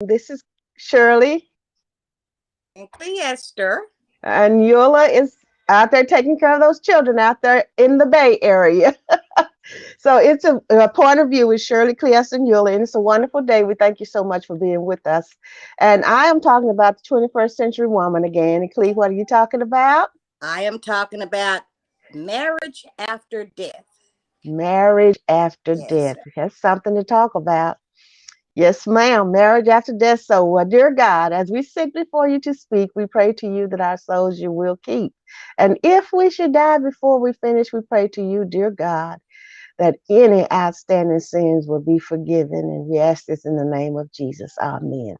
This is Shirley, And Cleester. and Eula is out there taking care of those children out there in the Bay Area. So it's a point of view with Shirley, Cleester, and Eula, and it's a wonderful day. We thank you so much for being with us. And I am talking about the 21st century woman again. And Cleve, what are you talking about? I am talking about marriage after death. Marriage after Yes. death. That's something to talk about. Yes, ma'am. Marriage after death. So, dear God, as we sit before you to speak, we pray to you that our souls you will keep. And if we should die before we finish, we pray to you, dear God, that any outstanding sins will be forgiven. And we ask this in the name of Jesus. Amen.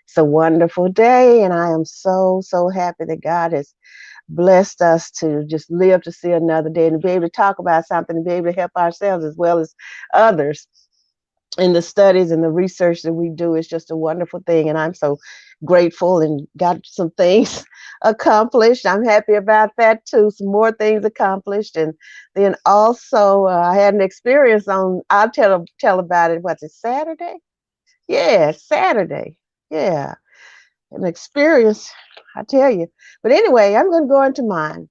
It's a wonderful day, and I am so happy that God has blessed us to just live to see another day and to be able to talk about something and be able to help ourselves as well as others in the studies and the research that we do. Is just a wonderful thing, and I'm so grateful and got some things accomplished. I'm happy about that too. Some more things accomplished, and then also I had an experience on. I'll tell about it. What's it? Saturday? Yeah, Saturday. Yeah, an experience. I tell you. But anyway, I'm going to go into mine.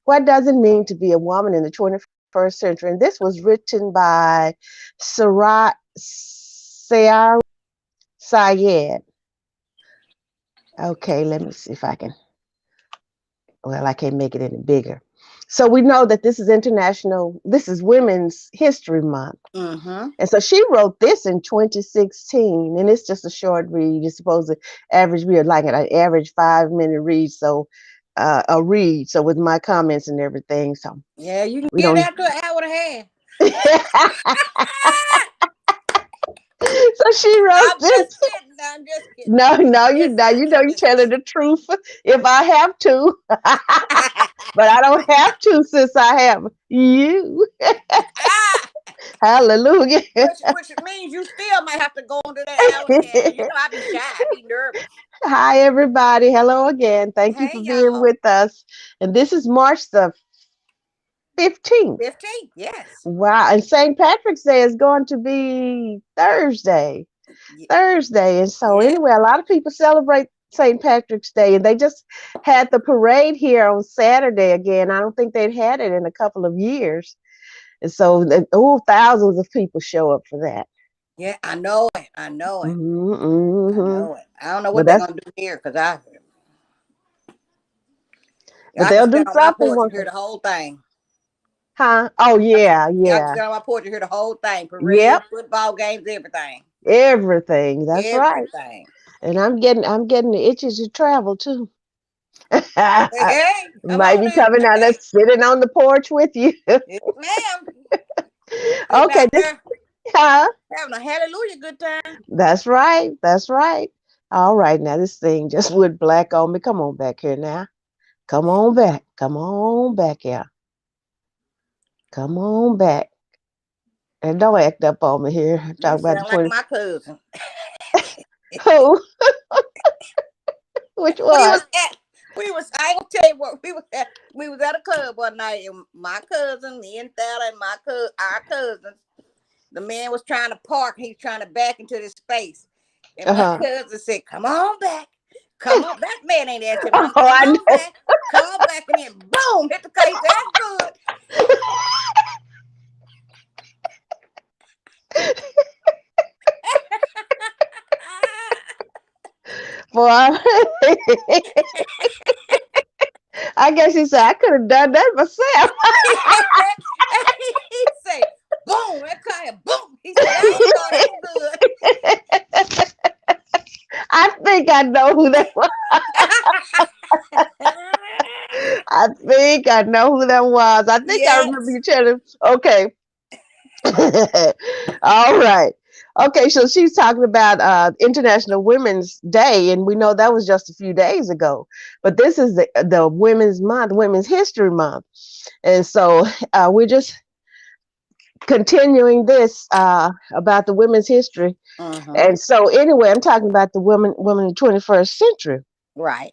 What does it mean to be a woman in the 21st century? And this was written by Sarai Sayar Sayed. Okay, let me see if I can. Well, I can't make it any bigger. So we know that this is Women's History Month. Mm-hmm. And so she wrote this in 2016, and it's just a short read. You're supposed to average read like an average 5 minute read. So a read. So with my comments and everything. So Yeah, you can we get don't. that to an hour and a half. So she wrote I'm this. just kidding. I'm just kidding. No, no, you Just not. You kidding. know, I'm you just telling kidding. the truth if I have to, but I don't have to since I have you. Hallelujah. which means you still might have to go into that hour and a half. Cause you know I be shy. I be nervous. Hi, everybody. Hello again. Thank you Hey for being y'all. with us. And this is March the 15th. 15. Yes. Wow. And St. Patrick's Day is going to be Thursday. Thursday. And so, Yeah. anyway, a lot of people celebrate St. Patrick's Day, and they just had the parade here on Saturday again. I don't think they'd had it in a couple of years. And so, thousands of people show up for that. Yeah. I know it. I know it. Hmm I hmm know it. I don't know But what they're that's gonna do here because but I can they'll do sit on my something, porch and won't hear they? the whole thing. Huh? Oh yeah, I can yeah, sit on my porch and hear the whole thing. yep. Parade, football games, everything. Everything. That's right. Everything. And I'm getting the itches to travel too. Hey, hey, come Might on be now. coming out there Hey, sitting on the porch with you. yes, ma'am. Sitting Okay, out this there huh? having a hallelujah good time. That's right. That's right. All right, now this thing just went black on me. Come on back here now. Come on back. Come on back here. Come on back. And don't act up on me here. You Talk about the sound like 20. my cousin. Who? Which We one? was at we was I ain't gonna tell you what we was at a club one night and my cousin, me and Thella and our cousins, the man was trying to park, he's trying to back into this space. And my Uh-huh. cousin said, come on back. Come on. That man ain't asking Oh, mom, come I on know. back. Come on back. And then boom, hit the case. That's good. Boy, I guess he said I could have done that myself. He said, boom, that kind of boom. He said, I ain't know that's I think I know who that was. good. I think I know who that was. I think I remember Yes. you telling. Okay. All right. Okay, so she's talking about International Women's Day, and we know that was just a few days ago. But this is the Women's Month, Women's History Month, and so we're just continuing this about the women's history. Mm-hmm. And so anyway, I'm talking about the women in the 21st century. Right.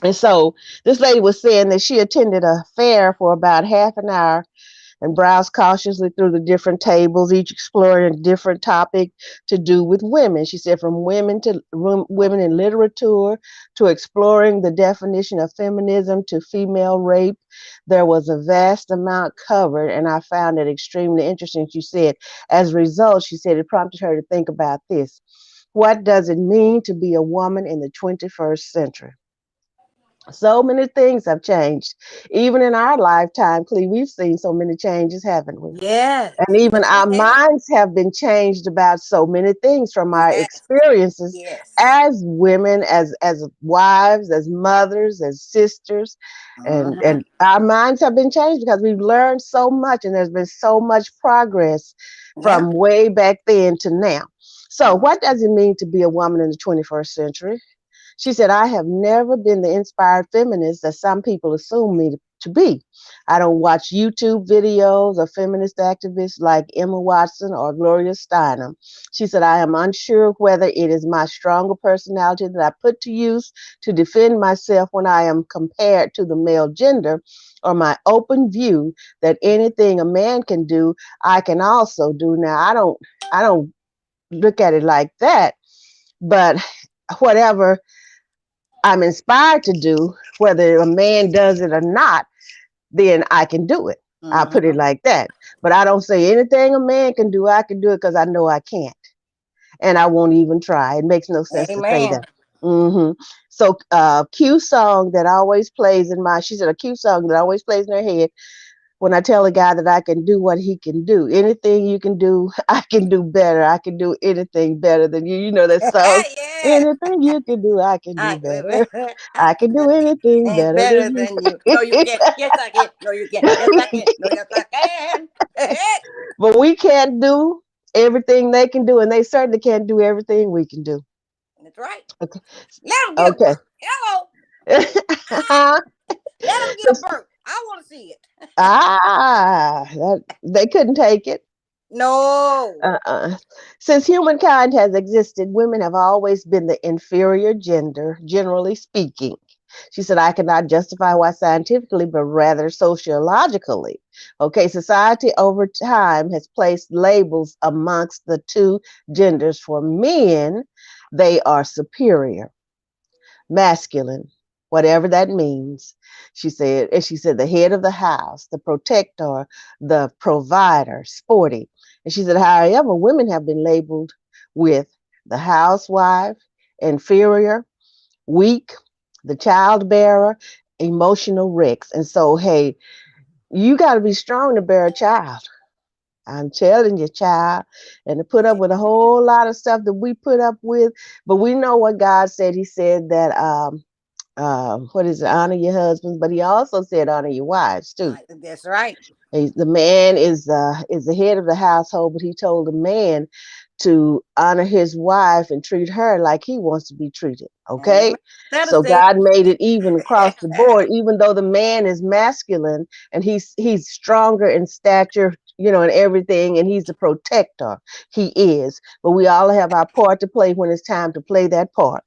And so this lady was saying that she attended a fair for about half an hour and browsed cautiously through the different tables, each exploring a different topic to do with women. She said, from women in literature to exploring the definition of feminism to female rape, there was a vast amount covered, and I found it extremely interesting. She said, as a result, she said it prompted her to think about this. What does it mean to be a woman in the 21st century? So many things have changed. Even in our lifetime, Clee, we've seen so many changes, haven't we? Yes. And even Yes, we our have. minds have been changed about so many things from our Yes. experiences Yes. as women, as wives, as mothers, as sisters. Uh-huh. And our minds have been changed because we've learned so much and there's been so much progress Yeah. from way back then to now. So, Uh, what does it mean to be a woman in the 21st century? She said, I have never been the inspired feminist that some people assume me to be. I don't watch YouTube videos of feminist activists like Emma Watson or Gloria Steinem. She said, I am unsure whether it is my stronger personality that I put to use to defend myself when I am compared to the male gender, or my open view that anything a man can do, I can also do. Now, I don't look at it like that, but whatever I'm inspired to do, whether a man does it or not, then I can do it. I put it uh-huh. like that. But I don't say anything a man can do, I can do it because I know I can't. And I won't even try. It makes no sense to say Amen. that. hmm So, cue song that always plays in my, she said, a cue song that always plays in her head when I tell a guy that I can do what he can do. Anything you can do, I can do better. I can do anything better than you. You know that song. Yes. Anything you can do, I can do I better. I I can do anything ain't better better than you. than you. No, you can't. Yes, I can. No, you can't. Yes, I can. No, yes, I can. But we can't do everything they can do, and they certainly can't do everything we can do. That's right. Okay. Let them give Okay. birth. Hello. So, Let them give birth. I want to see it. they couldn't take it. No. Uh-uh. Since humankind has existed, women have always been the inferior gender, generally speaking. She said, I cannot justify why scientifically, but rather sociologically. Okay, society over time has placed labels amongst the two genders. For men, they are superior, masculine, whatever that means. She said, the head of the house, the protector, the provider, sporty. And she said, however, women have been labeled with the housewife, inferior, weak, the child bearer, emotional wrecks. And so, hey, you got to be strong to bear a child. I'm telling you, child, and to put up with a whole lot of stuff that we put up with. But we know what God said. He said that what is it? Honor your husbands, but he also said honor your wives too. That's right. The man is the head of the household, but he told the man to honor his wife and treat her like he wants to be treated. Amen. Okay, That'll so say. God made it even across the board. Even though the man is masculine and he's stronger in stature, and everything, and he's the protector. He is, but we all have our part to play when it's time to play that part.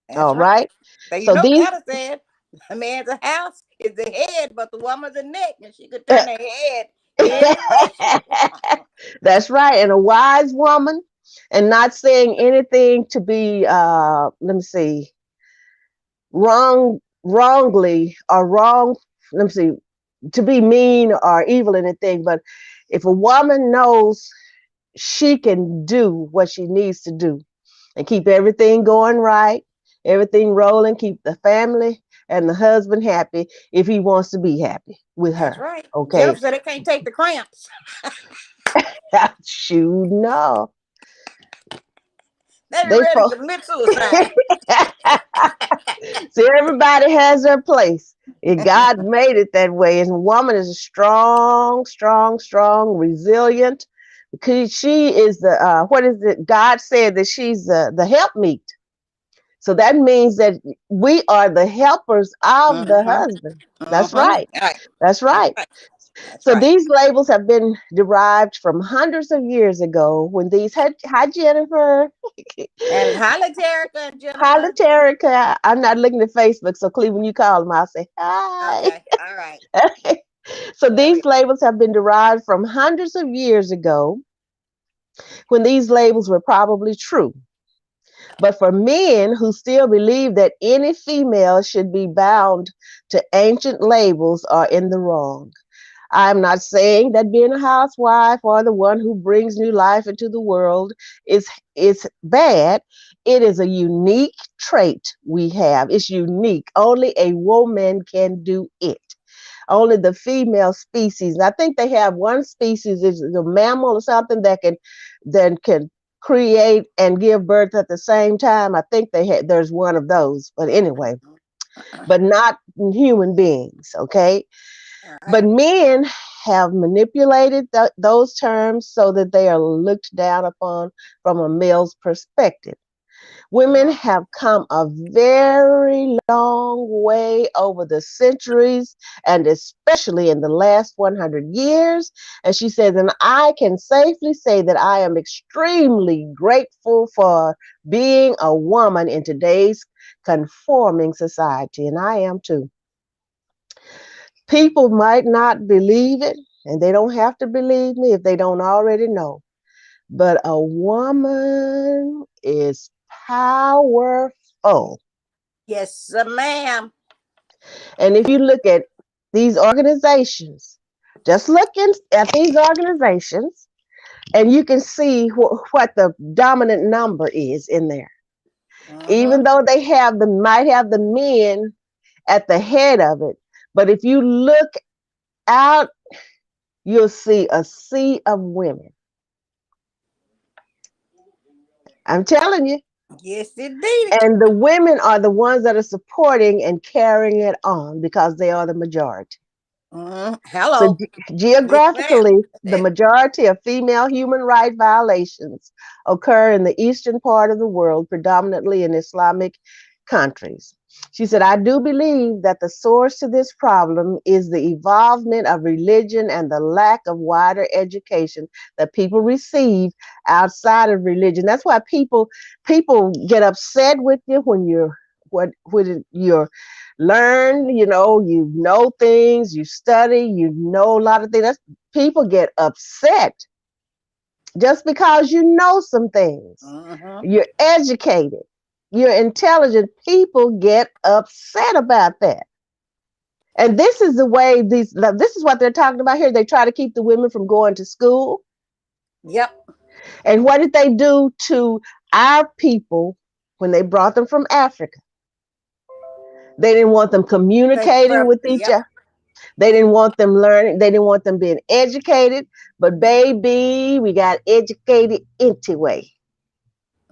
That's All right. right. So you So know these that'll say a man's a house is the head, but the woman's the neck, and she could turn her head any way she wants. That's right. And a wise woman, and not saying anything to be, let me see, wrongly or wrong, let me see, to be mean or evil in anything. But if a woman knows she can do what she needs to do and keep everything going right, everything rolling, keep the family and the husband happy if he wants to be happy with That's her. right. Okay. Jennifer said they can't take the cramps. Shoot, no. They be They ready to pro- commit suicide. See, everybody has their place. And God made it that way. And a woman is strong, strong, strong, resilient. Because she is the what is it? God said that she's the helpmeet. So that means that we are the helpers of the Mm-hmm. husband. That's Mm-hmm. right. Right. That's That's right. right. That's So right. these labels have been derived from hundreds of years ago when these, hi Jennifer, And Holly, Terica, and Holly Jennifer. Terica. I'm not looking at Facebook, so Cleve, when you call them, I'll say hi. Okay. All right. So Right. these labels have been derived from hundreds of years ago when these labels were probably true. But for men who still believe that any female should be bound to ancient labels are in the wrong. I'm not saying that being a housewife or the one who brings new life into the world is bad. It is a unique trait we have. It's unique. Only a woman can do it. Only the female species. And I think they have one species is a mammal or something that can create and give birth at the same time. I think there's one of those. But anyway, but not human beings, okay? All But right. men have manipulated those terms so that they are looked down upon from a male's perspective. Women Uh-huh. have come a very long way over the centuries and especially in the last 100 years. And she says, and I can safely say that I am extremely grateful for being a woman in today's conforming society. And I am too. People might not believe it, and they don't have to believe me if they don't already know. But a woman is powerful. Yes, sir, ma'am. And if you look at these organizations, just looking at these organizations, and you can see what the dominant number is in there. Uh-huh. Even though they might have the men at the head of it, but if you look out, you'll see a sea of women. I'm telling you. Yes, indeed. And the women are the ones that are supporting and carrying it on because they are the majority. So Hello. Yes, ma'am. geographically, the majority of female human rights violations occur in the eastern part of the world, predominantly in Islamic countries. She said, I do believe that the source to this problem is the evolvement of religion and the lack of wider education that people receive outside of religion. That's why people get upset with you when you're learn, you know things, you study, you know a lot of things. People get upset just because you know some things. Uh-huh. You're educated, you're intelligent. People get upset about that. And this is the way this is what they're talking about here. They try to keep the women from going to school. Yep. And what did they do to our people when they brought them from Africa? They didn't want them communicating with each Yep. other. They didn't want them learning. They didn't want them being educated. But baby, we got educated anyway.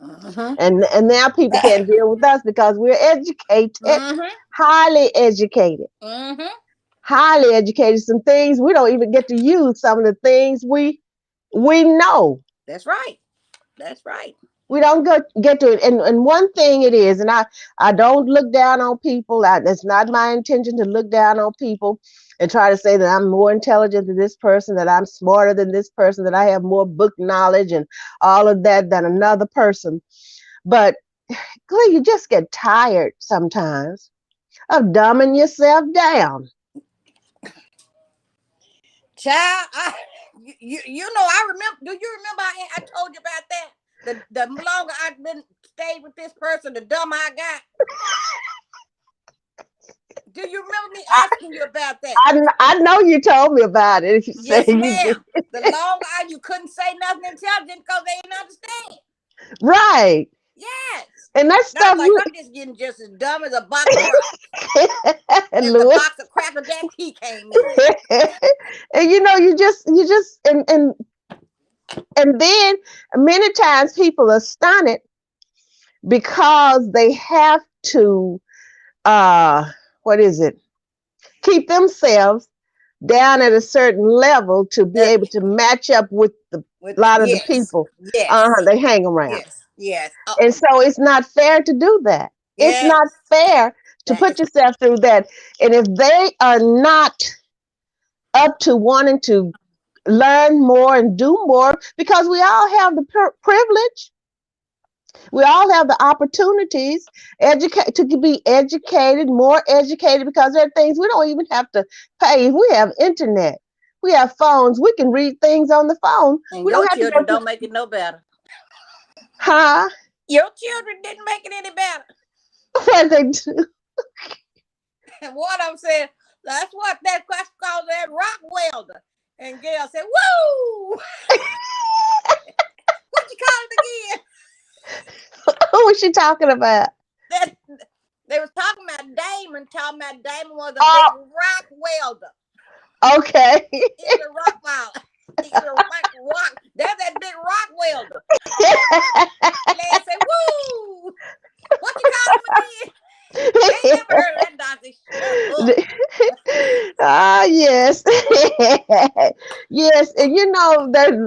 Uh-huh. And now people can't deal with us because we're educated, Uh-huh. highly educated, Uh-huh. highly educated. Some things we don't even get to use. Some of the things we know. That's right. That's right. We don't get to it. And one thing it is, and I don't look down on people. It's not my intention to look down on people and try to say that I'm more intelligent than this person, that I'm smarter than this person, that I have more book knowledge and all of that than another person. But you just get tired sometimes of dumbing yourself down. Child, you know, I remember. Do you remember I told you about that? The longer I've been stayed with this person, the dumber I got. Do you remember me I, asking you about that? I know you told me about it. If you say Yes, you did. ma'am. The longer you couldn't say nothing intelligent because they didn't understand. Right. Yes. And that And I'm stuff, like, I'm just getting just as dumb as a box of rocks. As the Louis. box of Cracker Jacks he came in. And you just and then many times people are stunned because they have to what is it, keep themselves down at a certain level to be That able to match up with a with lot of the yes, people yes, they hang around. yes, yes. And so it's not fair to do that. It's not Yes. fair to That put is yourself through that. And if they are not up to wanting to learn more and do more, because we all have the privilege. We all have the opportunities to be educated, more educated, because there are things we don't even have to pay. If we have internet, we have phones, we can read things on the phone. And We your don't have to children go to, don't make it no better. huh? Your children didn't make it any better. What they do? And one of them said, that's what that question called that rock welder. And Gail said, woo! What you call it again? Who was she talking about? That they was talking about Damon was a big Oh, rock welder. okay. He was a rock welder. He was a rock. There's that big rock welder. Lad said, woo! What you call him again? I ain't never heard of that doctor. Shut up. Ah, yes. Yes, and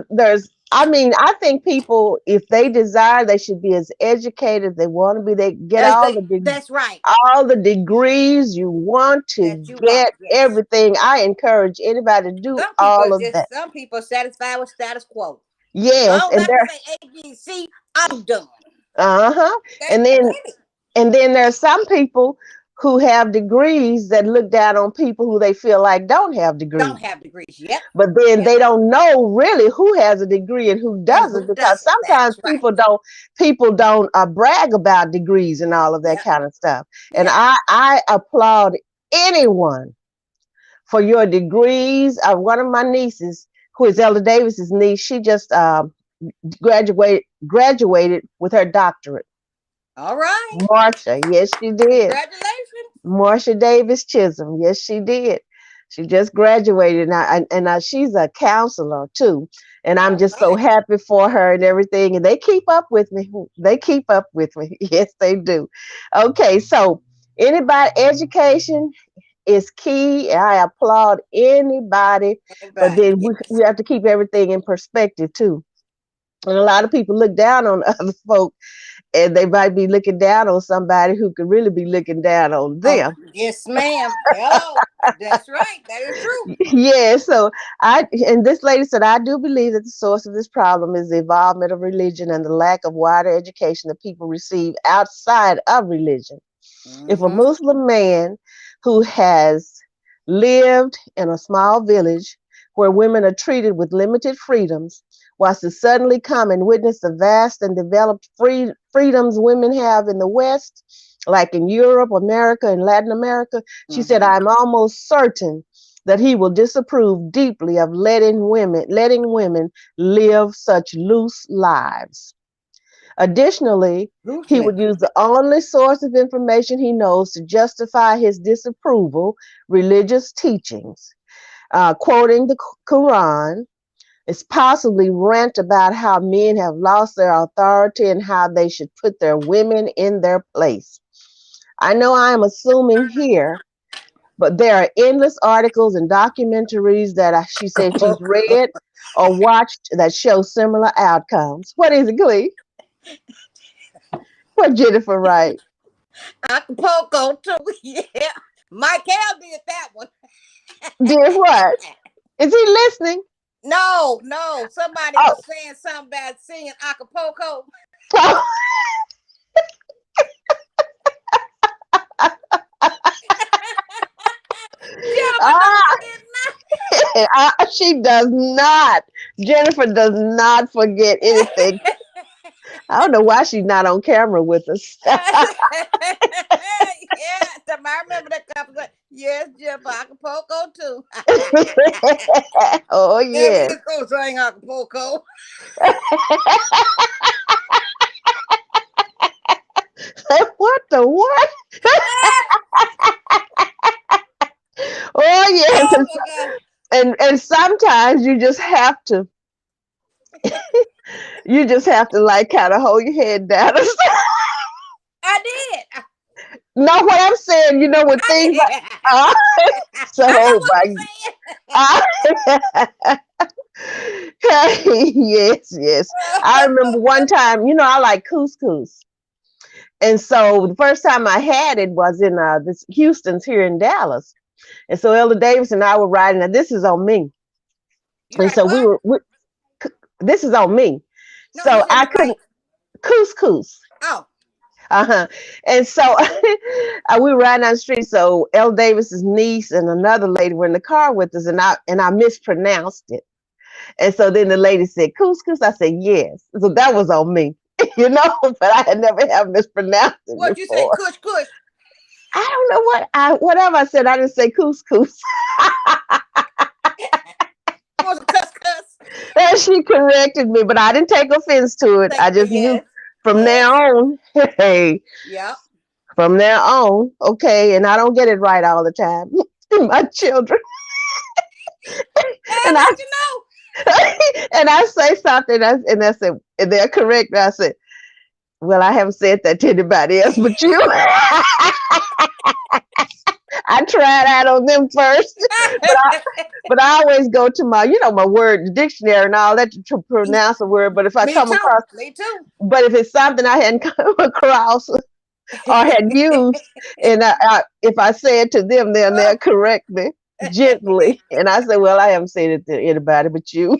there's I mean, I think people, if they desire, they should be as educated as they want to be. They get That's right. all the degrees you want That to you want. get, Yes. everything. I encourage anybody to do all of that. Some people are satisfied with status quo. Yes, Long as and I can there, say ABC, I'm done. uh-huh. That's And then plenty. And then there's some people who have degrees that look down on people who they feel like don't have Don't degrees. have degrees. Yep. But then Yep. they don't know really who has a degree and who And doesn't, who because doesn't? sometimes That's right. people don't brag about degrees and all of that Yep. kind of stuff. And Yep. I applaud anyone for your degrees. One of my nieces, who is Elder Davis's niece, she just graduated with her doctorate. All right. Marsha, yes, she did. Congratulations. Marsha Davis Chisholm. Yes, she did. She just graduated, and she's a counselor too. And I'm All just so right. happy for her and everything. And they keep up with me. They keep up with me. Yes, they do. Okay, so anybody, education is key. I applaud anybody, but Everybody. then Yes. we have to keep everything in perspective too. And a lot of people look down on other folk, and they might be looking down on somebody who could really be looking down on Oh, them. yes, ma'am. Hello. That's right. That is true. Yeah, so and this lady said, I do believe that the source of this problem is the involvement of religion and the lack of wider education that people receive outside of religion. If a Mm-hmm. Muslim man who has lived in a small village where women are treated with limited freedoms was to suddenly come and witness the vast and developed freedoms women have in the West, like in Europe, America, and Latin America, she said, Mm-hmm. I'm almost certain that he will disapprove deeply of letting women live such loose lives. Additionally, he Loosely. would use the only source of information he knows to justify his disapproval, religious teachings, quoting the Quran. It's possibly rant about how men have lost their authority and how they should put their women in their place. I know I am assuming here, but there are endless articles and documentaries that she said she's read or watched that show similar outcomes. What is it, Glee? What Jennifer write? Acapulco, too. Yeah. Michael did that one. Did what? Is he listening? No, no. Somebody Oh, was saying something about singing Acapulco. oh. Jennifer don't Ah, forget nothing. she does not. Jennifer does not forget anything. I don't know why she's not on camera with us. Yeah, I remember that couple. Yes, Jennifer Acapulco too. Oh, Never yes. is gonna sing Acapulco. What the what? Oh, yes. Oh my God. And sometimes you just have to like kind of hold your head down. I did. Know what I'm saying? With I things did. like, ah, so, I know oh what my, you're ah, yes, yes. I remember one time, I like couscous. And so the first time I had it was in this Houston's here in Dallas. And so Elder Davis and I were riding, and this is on me. You And right so what? this is on me. No, you So said I you couldn't, right. Couscous. Oh, Uh-huh. And so we were riding down the street. So L. Davis's niece and another lady were in the car with us, and I mispronounced it. And so then the lady said, couscous. I said, yes. So that was on me, but I had never have mispronounced it what you say? before. Kush, kush. I don't know whatever I said. I didn't say couscous. Was a cuss, cuss. And she corrected me, but I didn't take offense to it. I just knew Yes, from yes, now on, hey, yep. from now on, okay, and I don't get it right all the time. My children. I'll And I let you know. and I say something, and I said, and they're correct. And I said, well, I haven't said that to anybody else but you. I tried out on them first, but I always go to my word dictionary and all that to pronounce a word. But if I Me come too. across, Me too. but if it's something I hadn't come across or had used, and if I say it to them, then they'll correct me gently. And I say, well, I haven't said it to anybody but you.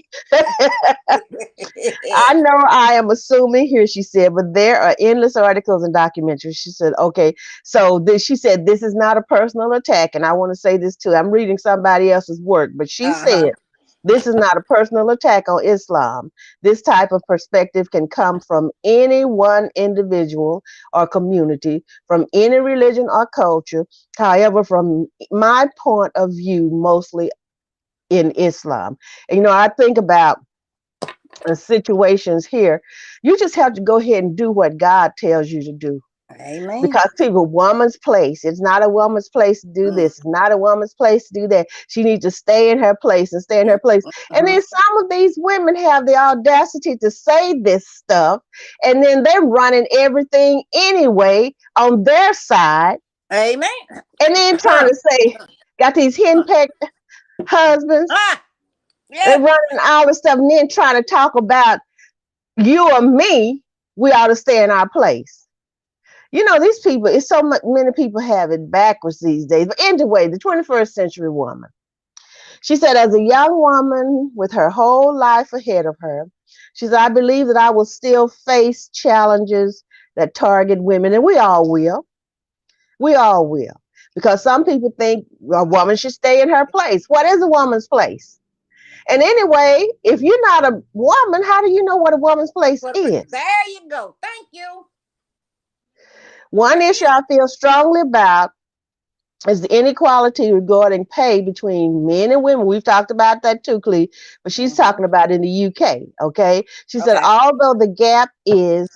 I know I am assuming here, she said, but there are endless articles and documentaries. She said, okay, so she said, this is not a personal attack. And I want to say this too. I'm reading somebody else's work, but she Uh-huh. said, this is not a personal attack on Islam. This type of perspective can come from any one individual or community, from any religion or culture. However, from my point of view, mostly in Islam. And, I think about situations here, you just have to go ahead and do what God tells you to do. Amen. Because see, a woman's place, it's not a woman's place to do Mm, this, it's not a woman's place to do that. She needs to stay in her place and stay in her place. And mhm. then some of these women have the audacity to say this stuff, and then they're running everything anyway on their side, Amen. and then trying Huh. to say, got these henpecked husbands, Ah, they're yep. running all this stuff, and then trying to talk about you or me, we ought to stay in our place. These people, it's so much, many people have it backwards these days. But anyway, the 21st century woman. She said, as a young woman with her whole life ahead of her, she said, I believe that I will still face challenges that target women, and we all will. We all will. Because some people think a woman should stay in her place. What is a woman's place? And anyway, if you're not a woman, how do you know what a woman's place Well, is? there you go. Thank you. One That's issue it. I feel strongly about is the inequality regarding pay between men and women. We've talked about that too, Clee, but she's Hmm. talking about in the UK. Okay. She said, Okay. although the gap is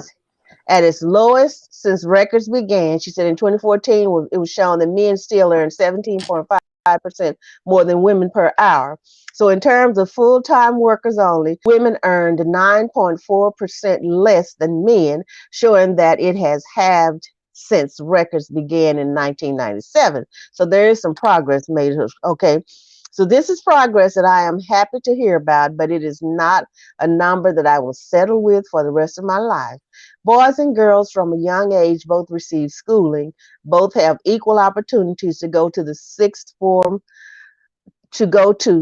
at its lowest since records began, she said in 2014, it was shown that men still earn 17.5% more than women per hour. So, in terms of full time workers only, women earned 9.4% less than men, showing that it has halved since records began in 1997. So, there is some progress made. Okay. So, this is progress that I am happy to hear about, but it is not a number that I will settle with for the rest of my life. Boys and girls from a young age both receive schooling, both have equal opportunities to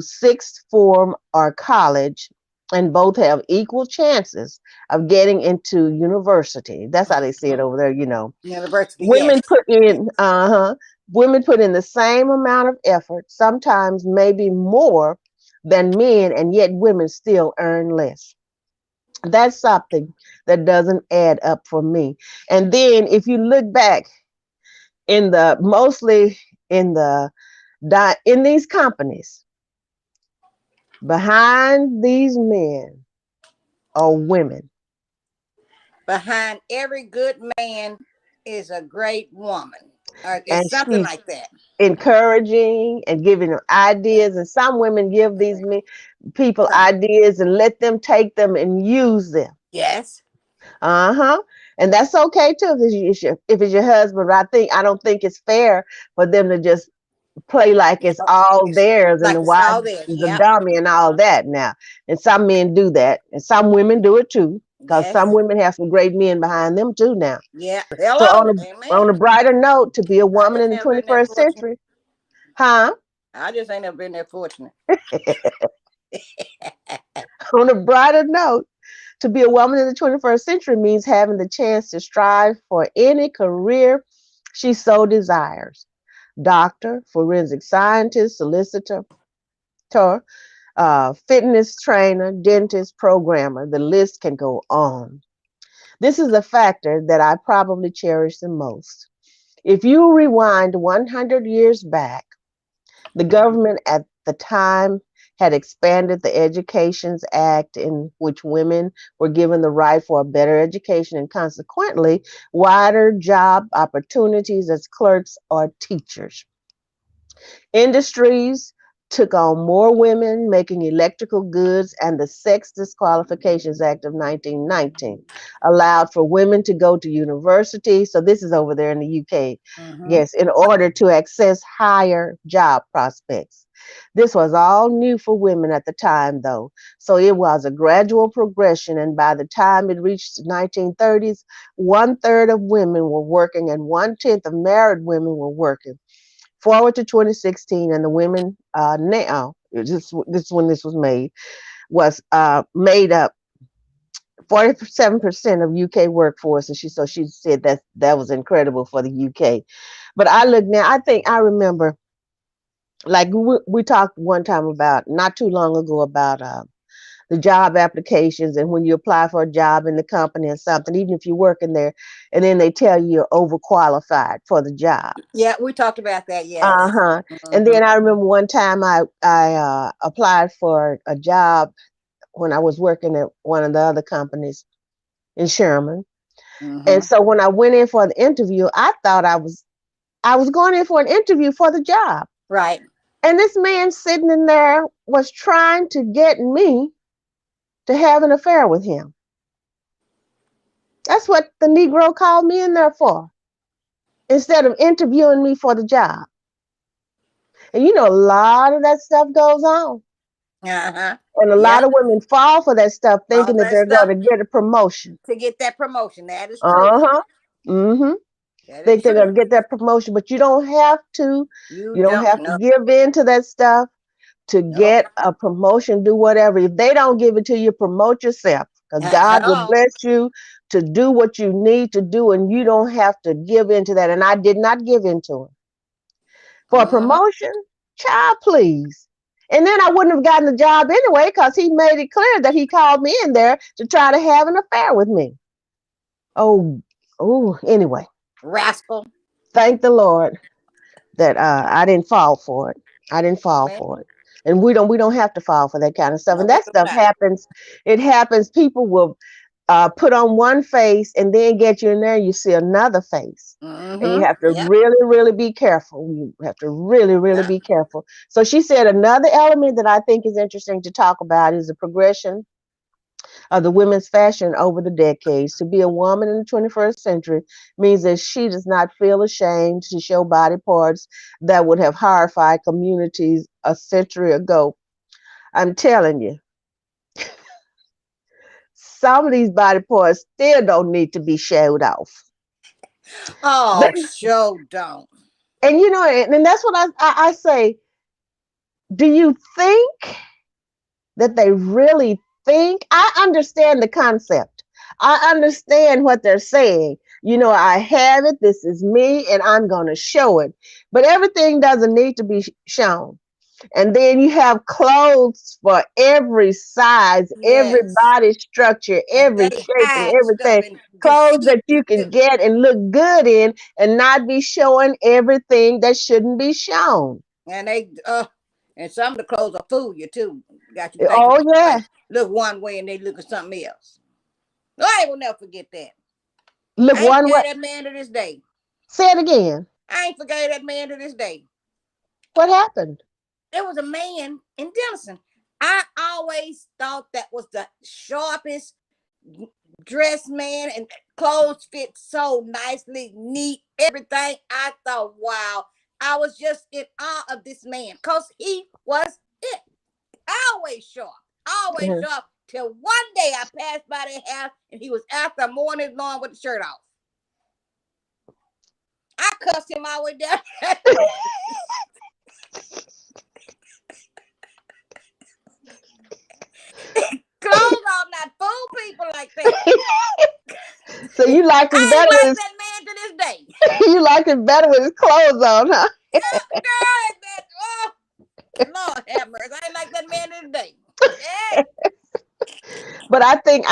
sixth form or college, and both have equal chances of getting into university. That's how they say it over there. University, yes. Women put in women put in the same amount of effort, sometimes maybe more than men, and yet women still earn less. That's something that doesn't add up for me. And then if you look back mostly in in these companies, behind these men are women. Behind every good man is a great woman. And It's something she's like that. encouraging and giving them ideas. And some women give these people ideas and let them take them and use them. Yes. Uh-huh. And that's okay too if it's your husband. But I don't think it's fair for them to just play like it's all It's theirs and like the it's wife all there. is a Yep. dummy and all that now. And some men do that. And some women do it too. Because some Yes. women have some great men behind them too now. Yeah. So Hello. on a Amen. brighter note, to be a I woman just in the never been that 21st fortunate. century, huh? I just ain't never been that fortunate. On a brighter note, To be a woman in the 21st century means having the chance to strive for any career she so desires. Doctor, forensic scientist, solicitor, fitness trainer, dentist, programmer. The list can go on. This is a factor that I probably cherish the most. If you rewind 100 years back, the government at the time had expanded the Educations Act, in which women were given the right for a better education and consequently wider job opportunities as clerks or teachers. Industries took on more women making electrical goods, and the Sex Disqualifications Act of 1919 allowed for women to go to university. So this is over there in the UK. Mm-hmm. Yes, in order to access higher job prospects. This was all new for women at the time, though. So it was a gradual progression, and by the time it reached the 1930s, 1/3 of women were working and 1/10 of married women were working. Forward to 2016, and the women now, this when this was made, was made up 47% of UK workforce, and she said that was incredible for the UK. But I look now, I remember, like we talked one time about not too long ago about the job applications, and when you apply for a job in the company or something, even if you're working there, and then they tell you you're overqualified for the job. Yeah, we talked about that. Yes. Uh-huh. And Mm-hmm. then I remember one time I applied for a job when I was working at one of the other companies in Sherman. And Mm-hmm. so when I went in for the interview, I thought I was going in for an interview for the job. Right. And this man sitting in there was trying to get me to have an affair with him. That's what the Negro called me in there for, instead of interviewing me for the job. And you know, a lot of that stuff goes on. Uh-huh. And a lot Yep. of women fall for that stuff All thinking that that they're going stuff to get a promotion. to get that promotion. That is true. Uh-huh. Mm-hmm. That is Think they're true. going to get that promotion, but you don't have to. You You don't don't have to know. give in to that stuff to No. get a promotion, do whatever. If they don't give it to you, promote yourself, because God will Hello. bless you to do what you need to do, and you don't have to give into that. And I did not give into it. For a Mm-hmm. promotion, child, please. And then I wouldn't have gotten the job anyway, because he made it clear that he called me in there to try to have an affair with me. Oh, anyway, Rascal. thank the Lord that I didn't fall for it. I didn't fall Man. for it. And we don't have to fall for that kind of stuff. No, And we that do stuff not. happens. It happens. People will put on one face and then get you in there, you see another face. And you Mm-hmm. have to Yep. really, really be careful. You have to really, really Yep. be careful. So she said another element that I think is interesting to talk about is the progression of the women's fashion over the decades. To be a woman in the 21st century means that she does not feel ashamed to show body parts that would have horrified communities a century ago. I'm telling you, some of these body parts still don't need to be showed off. Oh, show don't. And you know, and that's what I say. Do you think that they really think? I understand the concept. I understand what they're saying. You know, I have it. This is me, and I'm going to show it. But everything doesn't need to be shown. And then you have clothes for every size, every Yes. body structure, And every they shape, and hide stuff everything. and Clothes deceive that you you can too. get and look good in, and not be showing everything that shouldn't be shown. And they and some of the clothes will fool you too. Got you thinking Oh, yeah. like look one way and they look at something else. I will never forget that. Look I ain't one way. forgave that man to this day. Say it again. I ain't forgave that man to this day. What happened? There was a man in Denison. I always thought that was the sharpest dressed man, and clothes fit so nicely, neat, everything. I thought, wow, I was just in awe of this man because he was it. Always sharp, always Mhm. sharp. Till one day I passed by their house and he was out there mowing his lawn with the shirt off. I cussed him all the way down. Clothes are not fool people like So you liked him I better ain't with like his that man to this day. you liked him better with his clothes on, huh? Girl, that, oh, Lord have mercy. I ain't like that man to this day. Yeah. But I think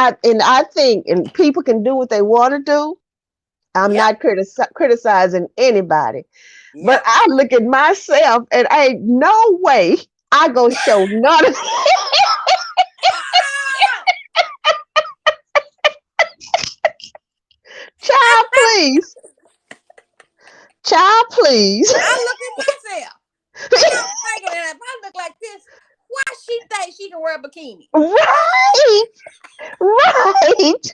and people can do what they want to do. I'm Yep. not criticizing anybody. But Yep. I look at myself and ain't no way I go show none of Ah! child, please. Child, please. I look at myself and I'm thinking that if I look like this, why she think she can wear a bikini? Right. Right. And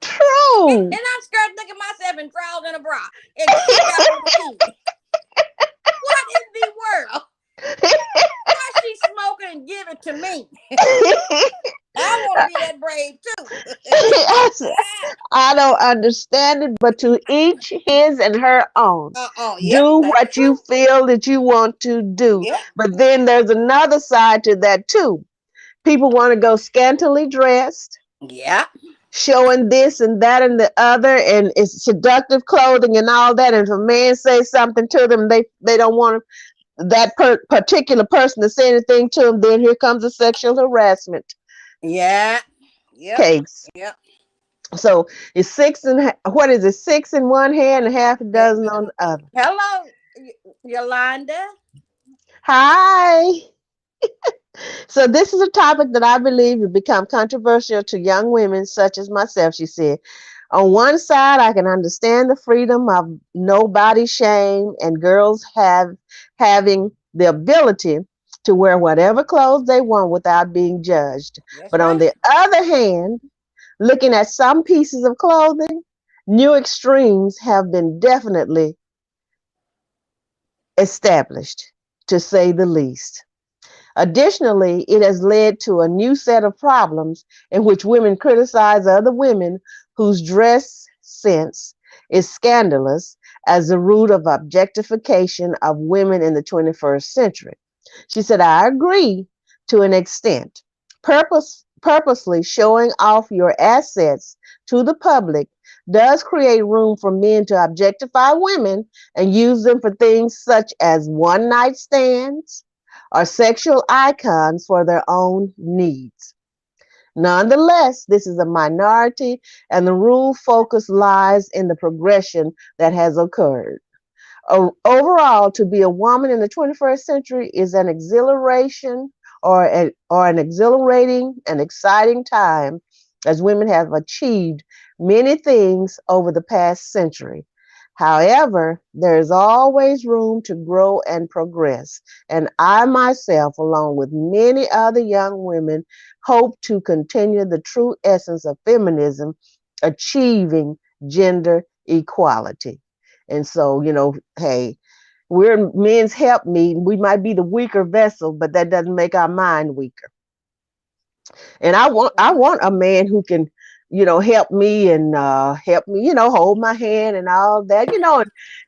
True. I'm scared to look at myself in drawers and a bra, and she got on a bikini. What in the world? Why she smoking and give it to me? I want to be that brave too. I don't understand it, but to each his and her own. Yep, Do that's what you true. feel that you want to do. Yep. But then there's another side to that too. People want to go scantily dressed, Yep. showing this and that and the other, and it's seductive clothing and all that. And if a man says something to them, they don't want that particular person to say anything to them. Then here comes a sexual harassment Yeah. Yep. case. Yep. So it's what is it? Six in one hand and half a dozen on the other. Hello, Yolanda. Hi. So this is a topic that I believe will become controversial to young women such as myself, she said. On one side, I can understand the freedom of no body shame and girls having the ability to wear whatever clothes they want without being judged. That's But on right. the other hand, looking at some pieces of clothing, new extremes have been definitely established, to say the least. Additionally, it has led to a new set of problems in which women criticize other women whose dress sense is scandalous as the root of objectification of women in the 21st century. She said, I agree to an extent. Purposely showing off your assets to the public does create room for men to objectify women and use them for things such as one night stands or sexual icons for their own needs. Nonetheless, this is a minority, and the rule focus lies in the progression that has occurred. Overall, to be a woman in the 21st century is an exhilaration or an exhilarating and exciting time as women have achieved many things over the past century. However, there is always room to grow and progress, and I myself, along with many other young women, hope to continue the true essence of feminism, achieving gender equality. And so, hey, we're men's help me. We might be the weaker vessel, but that doesn't make our mind weaker. And I want a man who can, help me and help me, hold my hand and all that,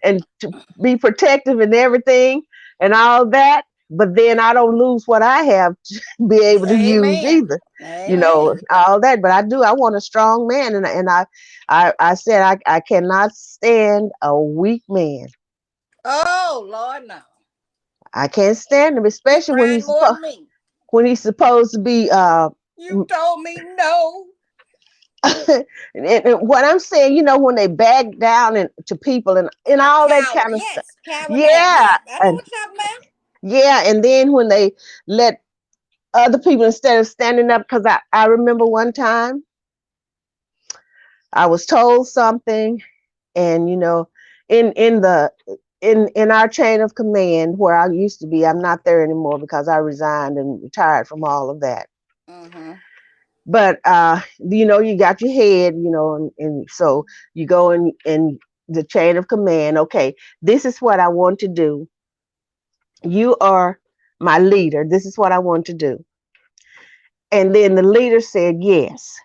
and to be protective and everything and all that. But then I don't lose what I have to be able to use Amen. either, Amen. all that. But I do. I want a strong man, and I said I cannot stand a weak man. Oh Lord, no. I can't stand him, He especially cried more than me. when he's supposed to be You told me no. and what I'm saying, when they back down to people and A all that coward. kind of stuff. Yes, coward down. Yeah, Yep. I know and what you're talking about. and then when they let other people instead of standing up, because I remember one time I was told something, and in our chain of command where I used to be, I'm not there anymore because I resigned and retired from all of that. Mm-hmm. But you got your head, and so you go in the chain of command. Okay, this is what I want to do. You are my leader. This is what I want to do. And then the leader said yes.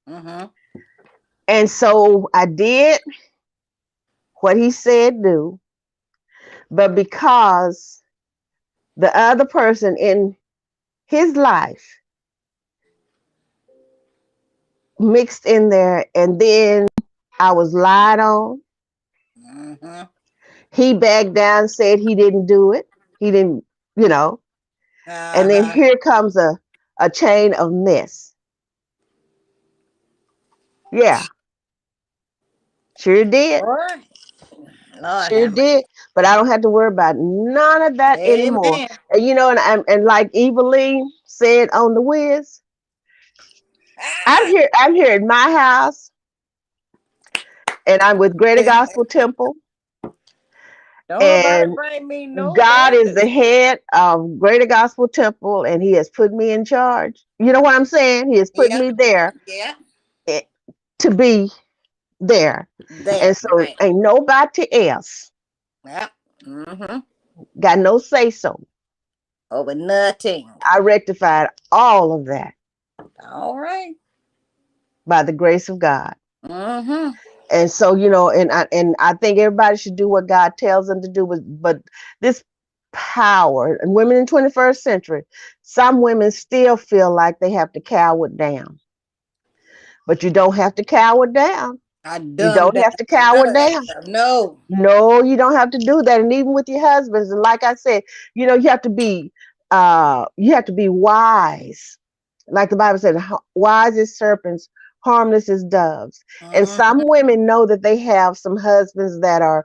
Mm-hmm. And so I did what he said do, but because the other person in his life mixed in there, and then I was lied on. Mm-hmm. He backed down, said he didn't do it. He didn't, you know. And then Uh-huh. here comes a chain of mess. Yeah, sure did. Boy, Lord Sure have mercy. did. But I don't have to worry about none of that anymore. Amen. And and like Evelyn said on the Wiz, Ah, I'm here in my house, and I'm with Greater Gospel Temple, don't nobody and bring me no God bad is the news. head of Greater Gospel Temple, and He has put me in charge. You know what I'm saying? He has put Yeah, me there yeah, eh, to be there. And there, so right. ain't nobody else Yeah. Mm-hmm. got no say so. Over nothing. I rectified all of that All right. by the grace of God. Mm-hmm. And so, and I think everybody should do what God tells them to do. But this power, and women in 21st century, some women still feel like they have to cower down. But you don't have to cower down. I You dumb don't down have to for none cower of that down. stuff. No. No, you don't have to do that. And even with your husbands, and like I said, you have to be wise. Like the Bible said, wise as serpents, harmless as doves. And Mm-hmm. some women know that they have some husbands that are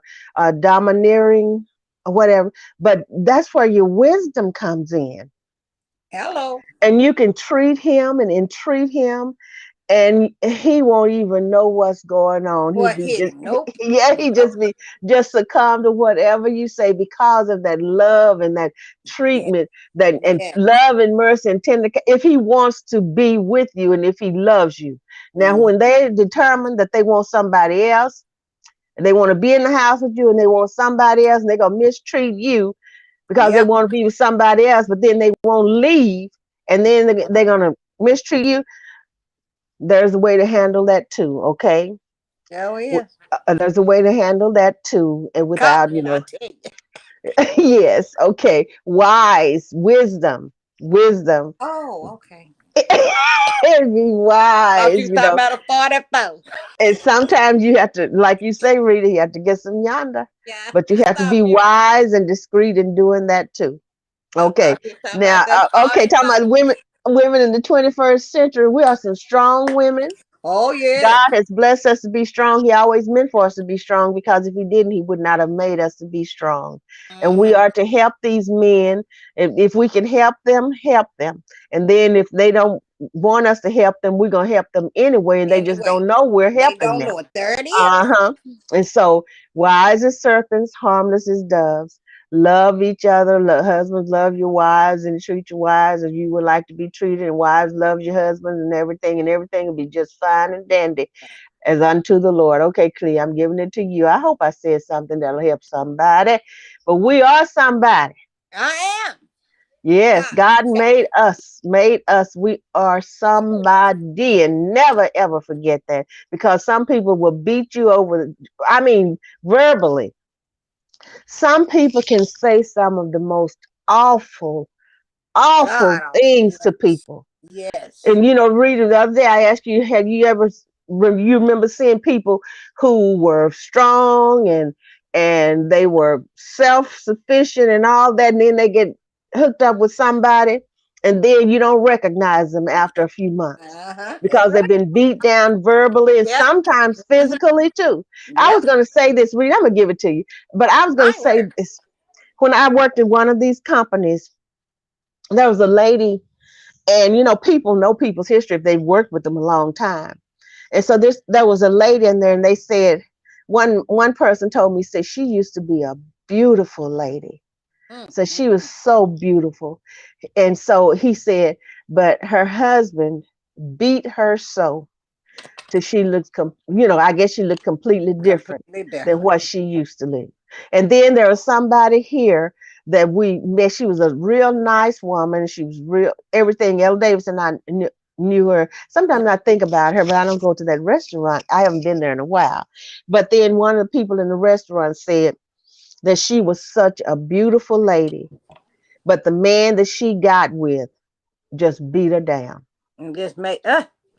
domineering or whatever, but that's where your wisdom comes in. Hello. And you can treat him and entreat him, and he won't even know what's going on. He'll What be just, hidden? Nope. yeah, he Nope. just be just succumb to whatever you say because of that love and that Yeah. treatment, that and Yeah. love and mercy and tender. If he wants to be with you and if he loves you, now Mm-hmm. when they determine that they want somebody else, and they want to be in the house with you, and they want somebody else, and they're gonna mistreat you because they Yep. want to be with somebody else, but then they won't leave, and then they're gonna mistreat you. There's a way to handle that too, okay? Oh yes. There's a way to handle that too, and without, Couple, I tell you. yes, okay, wise, wisdom. Oh, okay. Be Thought you wise, was talking about a 44. and sometimes you have to, like you say, Rita, you have to get some yonder, Yeah, but you I have to thought be you. wise and discreet in doing that too. I Okay, thought you was talking now, about that okay, talking 44. about women in the 21st century, we are some strong women. Oh yes. God has blessed us to be strong. He always meant for us to be strong, because if He didn't, He would not have made us to be strong. And we Mm-hmm. are to help these men. If we can help them, help them. And then if they don't want us to help them, we're going to help them anyway. And they just Anyway, don't know we're they helping don't them. know it. There it Uh is. huh. And so, wise as serpents, harmless as doves. Love each other. Husbands, love your wives and treat your wives as you would like to be treated. And wives, love your husbands and everything. And everything will be just fine and dandy as unto the Lord. Okay, Clea, I'm giving it to you. I hope I said something that'll help somebody. But we are somebody. I am. Yes, God. God made us, made us. We are somebody, and never ever forget that, because some people will beat you over. I mean, verbally. Some people can say some of the most awful, awful God things to Almighty. people. Yes. And Rita, the other day I asked you, have you ever you remember seeing people who were strong and they were self-sufficient and all that, and then they get hooked up with somebody, and then you don't recognize them after a few months Uh-huh. That's because they've right. been beat down verbally and Yep. sometimes Mm-hmm. physically too. I was Yep. going to say this, Rita, I'm going to give it to you, but I was going to I say work. this. When I worked at one of these companies, there was a lady, and people know people's history if they've worked with them a long time. And so there was a lady in there, and they said, one person told me, said she used to be a beautiful lady. So she was Mm-hmm. so beautiful. And so he said, but her husband beat her so till she looks, I guess she looked completely different Completely than different. what she used to look. And then there was somebody here that we met. She was a real nice woman. She was real everything. Elle Davis and I knew her. Sometimes I think about her, but I don't go to that restaurant. I haven't been there in a while. But then one of the people in the restaurant said that she was such a beautiful lady, but the man that she got with just beat her down. And just make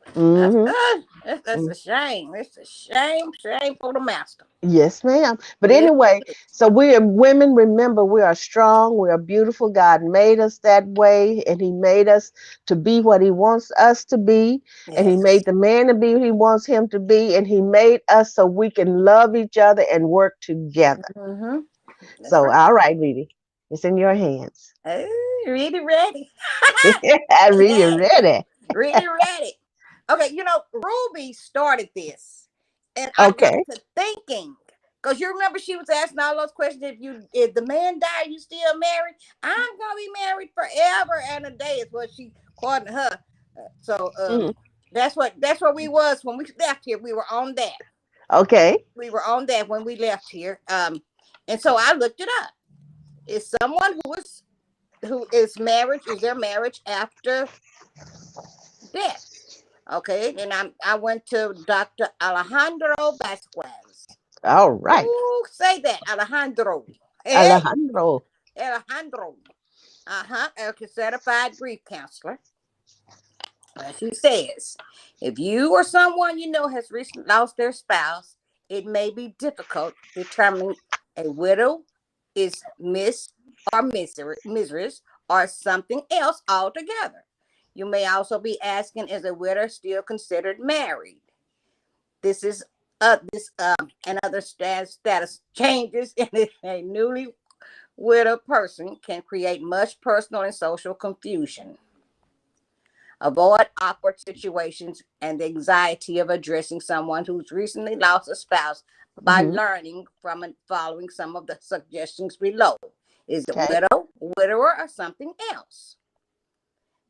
That's Mm-hmm. good. That's a shame. It's a shame for the master. Yes, ma'am. But Yes, anyway, it is. so we are women, remember, we are strong, we are beautiful. God made us that way, and He made us to be what He wants us to be. And He Yes. made the man to be what He wants him to be. And He made us so we can love each other and work together. Mm-hmm. That's So, right. all right, Rita, it's in your hands. Really ready. I really Yeah. ready. Really ready. Okay, Ruby started this, and I got Okay. to thinking. Because you remember she was asking all those questions. If the man died, you still married? I'm gonna be married forever and a day is what she quoted her. So Mhm. that's where we was when we left here. We were on that. Okay. We were on that when we left here. And so I looked it up. Is someone who is marriage? Is their marriage after death? Okay, then I went to Dr. Alejandro Vasquez. All right. Ooh, say that, Alejandro. Hey, Alejandro. Alejandro. A certified grief counselor. As she says, if you or someone you know has recently lost their spouse, it may be difficult determining a widow is mistress or something else altogether. You may also be asking, is a widow still considered married? This is this and other status changes in a newly widowed person can create much personal and social confusion. Avoid awkward situations and the anxiety of addressing someone who's recently lost a spouse by Hmm. learning from and following some of the suggestions below. Is it Okay. widow, widower, or something else?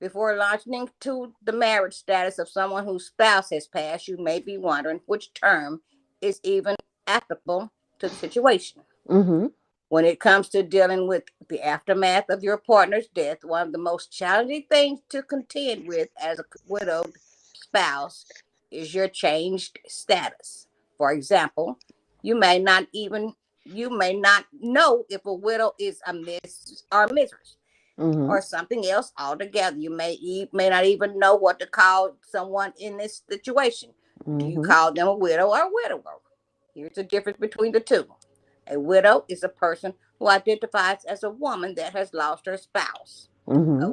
Before launching to the marriage status of someone whose spouse has passed, you may be wondering which term is even applicable to the situation. Hmm. When it comes to dealing with the aftermath of your partner's death, one of the most challenging things to contend with as a widowed spouse is your changed status. For example, you may not even you may not know if a widow is a miss or mistress Hmm. or something else altogether. You may not even know what to call someone in this situation. Do you Hmm. call them a widow or a widower? Here's the difference between the two. A widow is a person who identifies as a woman that has lost her spouse. A Hmm.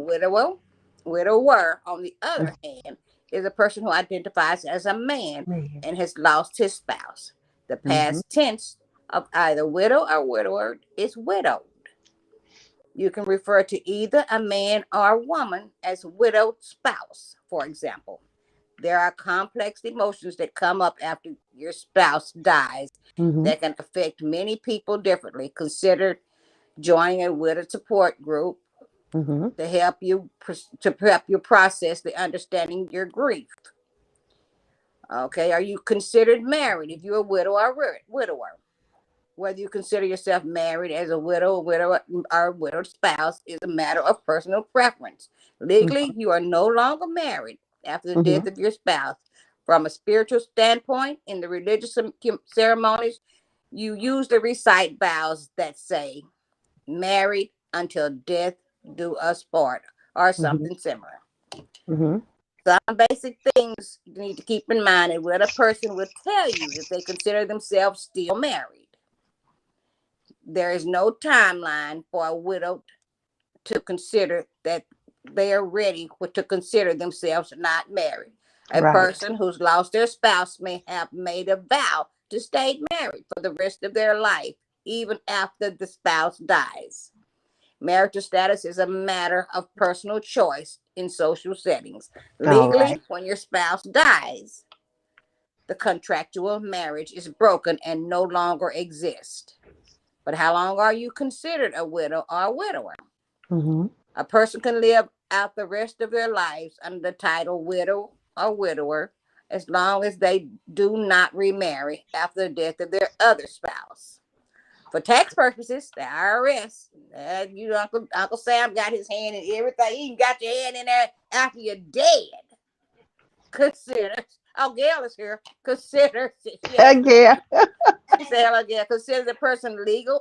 widower, on the other hand, is a person who identifies as a man Man. and has lost his spouse. The Hmm. past tense of either widow or widower is widowed. You can refer to either a man or a woman as widowed spouse, for example. There are complex emotions that come up after your spouse dies Hmm. that can affect many people differently. Consider joining a widow support group Hmm. to help you process the understanding your grief. Okay, are you considered married if you're a widow or widower? Whether you consider yourself married as a widow, or widowed spouse is a matter of personal preference. Legally, you are no longer married after the Hmm. death of your spouse. From a spiritual standpoint, in the religious ceremonies, you usually recite vows that say, married until death do us part, or Hmm. something similar. Hmm. Some basic things you need to keep in mind and what a person will tell you if they consider themselves still married. There is no timeline for a widow to consider that they are ready to consider themselves not married. A Right. person who's lost their spouse may have made a vow to stay married for the rest of their life, even after the spouse dies. Marital status is a matter of personal choice in social settings. All right. Legally, when your spouse dies, the contractual marriage is broken and no longer exists. But how long are you considered a widow or a widower? Hmm. A person can live out the rest of their lives under the title widow or widower as long as they do not remarry after the death of their other spouse. For tax purposes, the IRS, Uncle Sam got his hand in everything. He even got your hand in there after you're dead. Consider, oh, Gail is here. Consider, yes, Again. she said, again, consider the person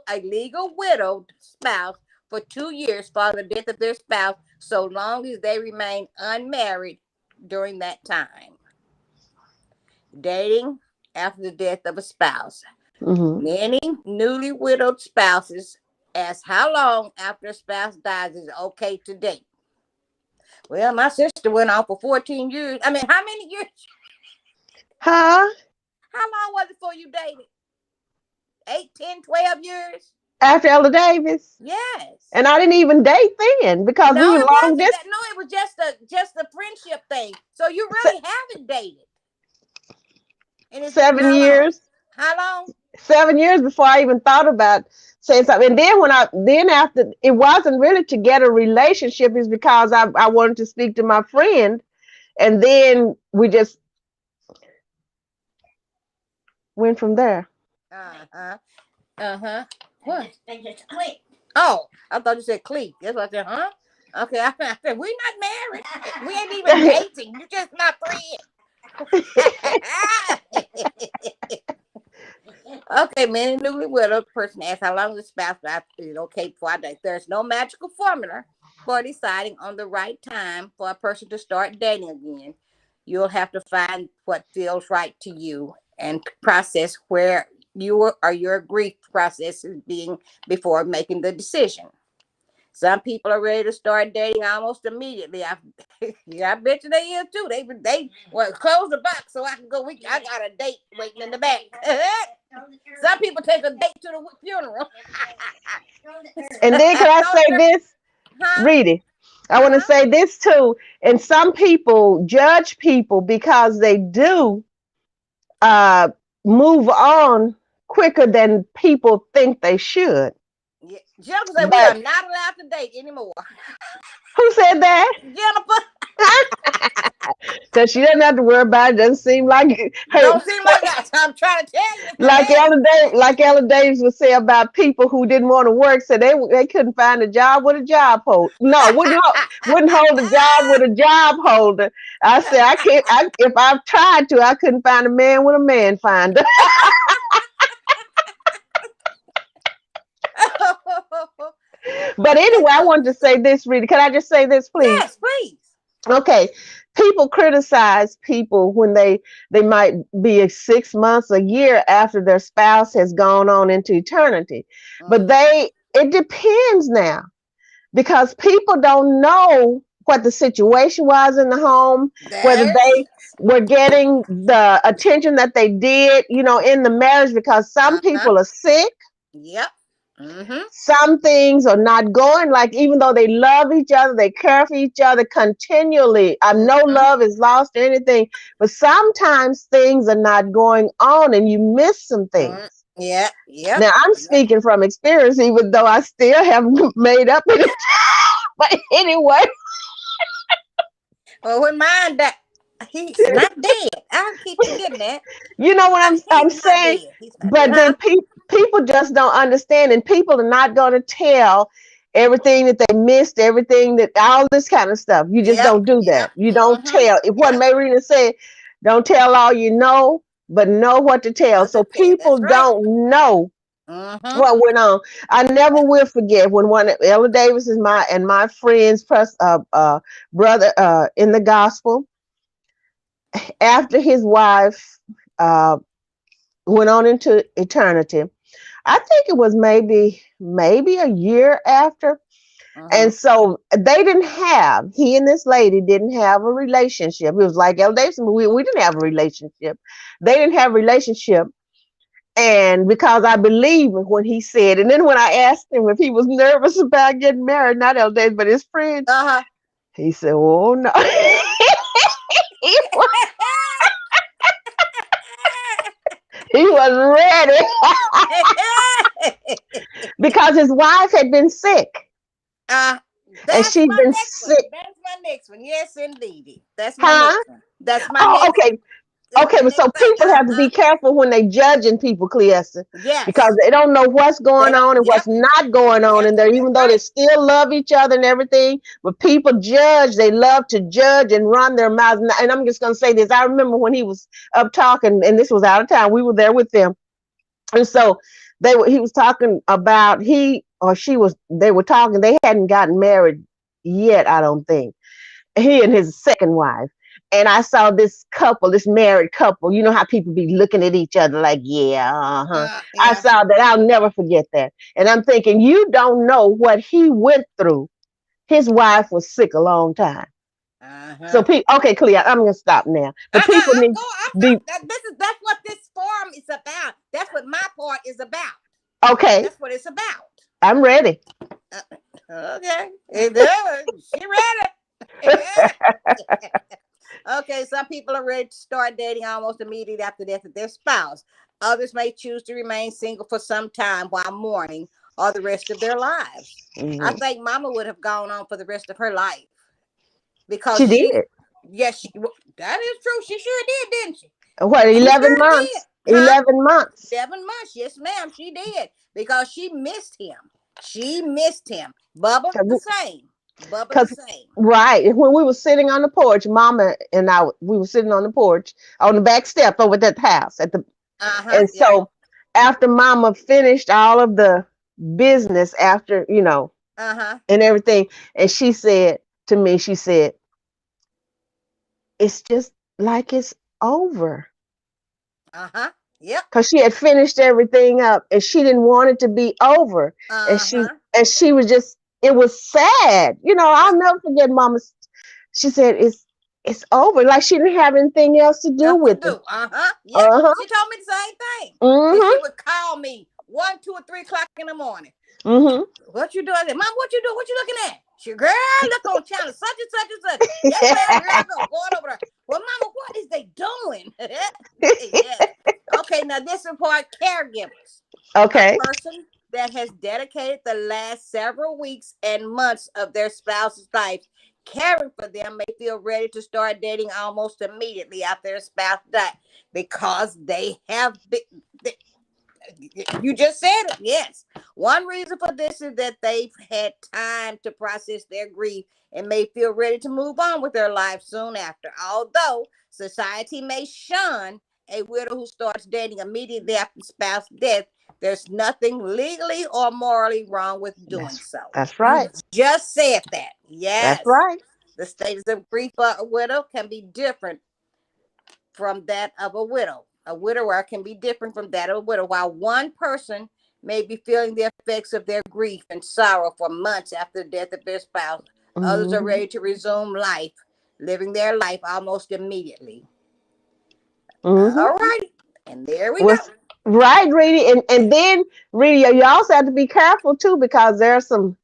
a legal widowed spouse for 2 years following the death of their spouse, so long as they remain unmarried during that time. dating after the death of a spouse. Mm-hmm. Many newly widowed spouses ask how long after a spouse dies is okay to date. Well, my sister went on for 14 years. I mean, how many years? Huh? How long was it before you dated? 8, 10, 12 years? After Elder Davis. Yes. And I didn't even date then because No, we were it long wasn't that. distance. No, it was just a friendship thing. So you really haven't dated. And it's been Seven how long? years. How long? 7 years before I even thought about saying something. And then then after, it wasn't really to get a relationship, is because I wanted to speak to my friend. And then we just went from there. Uh-huh. Uh-huh. What? They just click. Oh, I thought you said click. That's what I said, huh? Okay, I said, we're not married. We ain't even dating. You just my friend. Okay, many newly widowed person asks how long the spouse is okay before I date. There's no magical formula for deciding on the right time for a person to start dating again. You'll have to find what feels right to you and process where your grief process is being before making the decision. Some people are ready to start dating almost immediately. Yeah, I bet you they is too. They well close the box so I can go. I got a date waiting in the back. Some people take a date to the funeral. And then can I say this, Huh? Reedy? I want to Uh-huh. say this too. And some people judge people because they do uh, move on quicker than people think they should. Yeah. Jennifer said we are But not allowed to date anymore. who said that? Jennifer, Because she doesn't have to worry about it. Doesn't seem like her, don't seem like that. I'm trying to tell you, it's the like man. Ella Davis would say about people who didn't want to work, so they couldn't find a job with a job hold. No, wouldn't hold a job with a job holder. I said I can't. If I've tried to, I couldn't find a man with a man finder. But Okay, anyway, I so wanted to say this, Rita. Can I just say this, please? yes, please. Okay. People criticize people when they might be 6 months, a year after their spouse has gone on into eternity. But Mm-hmm. it depends now, because people don't know what the situation was in the home, whether There it they is. were getting the attention that they did, in the marriage, because some Uh-huh. people are sick. Yep. Mm-hmm. Some things are not going, like, even though they love each other, they care for each other continually. I know Mm-hmm. love is lost or anything, but sometimes things are not going on and you miss some things. Mm-hmm. Yeah. Yep. Now, I'm Yep. speaking from experience, even though I still haven't made up in it. But anyway, Well, when mine died, he's not dead. I keep forgetting that. you know what I'm He's not saying? dead. He's not dead. But Huh? then people just don't understand, and people are not going to tell everything that they missed, everything that all this kind of stuff. You just Yep. don't do Yep. that. You don't Mm-hmm. tell. If what Yep. Marina said, don't tell all you know, but know what to tell. What So to tell? people That's right. don't know Mm-hmm. what went on. I never will forget when one Ella Davis is my friend's brother in the gospel, after his wife uh, went on into eternity. I think it was maybe a year after. Mm-hmm. And so he and this lady didn't have a relationship. It was like L. Davidson, but we didn't have a relationship. They didn't have a relationship. And because I believe when he said, and then when I asked him if he was nervous about getting married, not L. Davis, but his friend, Uh-huh. he said, oh no. he, was, he was ready because his wife had been sick. uh, And that's she'd my been next one. sick. That's my next one. Yes, indeed. That's my Huh? next one. That's my Oh, next. okay. That's Okay, my but so next thing. people have to be careful when they judging people, Cleester, because Yes. they don't know what's They going don't. on and Yep. what's not going on Yep. in there, That's even though they right. still love each other and everything. But people judge, they love to judge and run their mouths. And I'm just going to say this. I remember when he was up talking, and this was out of town, we were there with them. And so he was talking about, they were talking, they hadn't gotten married yet, I don't think. He and his second wife. and I saw this couple, this married couple. You know how people be looking at each other like, yeah, uh-huh. I Yeah. saw that. I'll never forget that. And I'm thinking, you don't know what he went through. His wife was sick a long time. So Uh-huh. people, okay, Clea, I'm gonna stop now. But people I'm need going. be That's what this forum is about. That's what my part is about. okay. That's what it's about. I'm ready. Uh, okay. It does. She read it. Okay, some people are ready to start dating almost immediately after the death of their spouse. Others may choose to remain single for some time while mourning or the rest of their lives. I Mhm. think Mama would have gone on for the rest of her life because She did. yes, that is true. She sure did, didn't she? What, She 11 sure did, months? huh? 11 months. 7 months, yes, ma'am. She did because she missed him. She missed him. Bubba the same. Bubba the Because same. right when we were sitting on the porch, Mama and I, we were sitting on the porch on the back step over at that house at the, Uh huh. and Yeah. so after Mama finished all of the business, after Uh huh. and everything, and she said to me, she said, "It's just like it's over." Uh huh. Yep. Because she had finished everything up and she didn't want it to be over, and Uh she huh. and she was just, it was sad. Yep. I'll never forget Mama. She said it's over, like she didn't have anything else to do Else to with it. do. Uh huh. Yep. Uh-huh. She told me the same thing. And she Mm-hmm. would call me 1, 2, or 3 o'clock in the morning. Mm-hmm. What you doing? I said, Mom, what you doing? What you looking at? She, girl, look on channel such and such and such. Yes, ma'am. Here I go. Going over there. Well, Mama, what is they doing? Yes. Okay, now this is for caregivers. A Okay. person that has dedicated the last several weeks and months of their spouse's life caring for them may feel ready to start dating almost immediately after their spouse died because they have been, you just said it. Yes. One reason for this is that they've had time to process their grief and may feel ready to move on with their life soon after. Although society may shun a widow who starts dating immediately after spouse death, there's nothing legally or morally wrong with doing That's so. that's You right. just said that. That's Yes. right. The status of grief for a widow can be different from that of a widow. A widower can be different from that of a widow. While one person may be feeling the effects of their grief and sorrow for months after the death of their spouse, others are Mm-hmm. ready to resume life, living their life almost immediately. Mm-hmm. All right. And there we go. Was right, Reedy, and then Reedy, you also have to be careful too, because there's some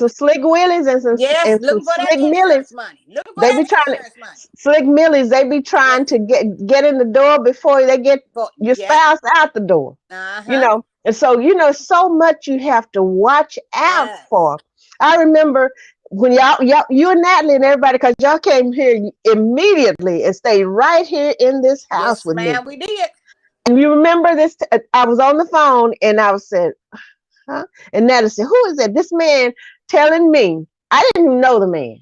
slick willies and some Yes, and some looking for that slick millies. insurance money. Looking for They that be trying to insurance money. slick millies. They be trying Yes. to get in the door before they get For your yep. spouse out the door. Uh-huh. And so so much you have to watch out Yes. for. I remember when y'all you and Natalie and everybody, because y'all came here immediately and stayed right here in this house Yes, with me. ma'am, we did. And you remember this? I was on the phone and I was said, huh? And Natalie said, "Who is that? This man telling me, I didn't even know the man.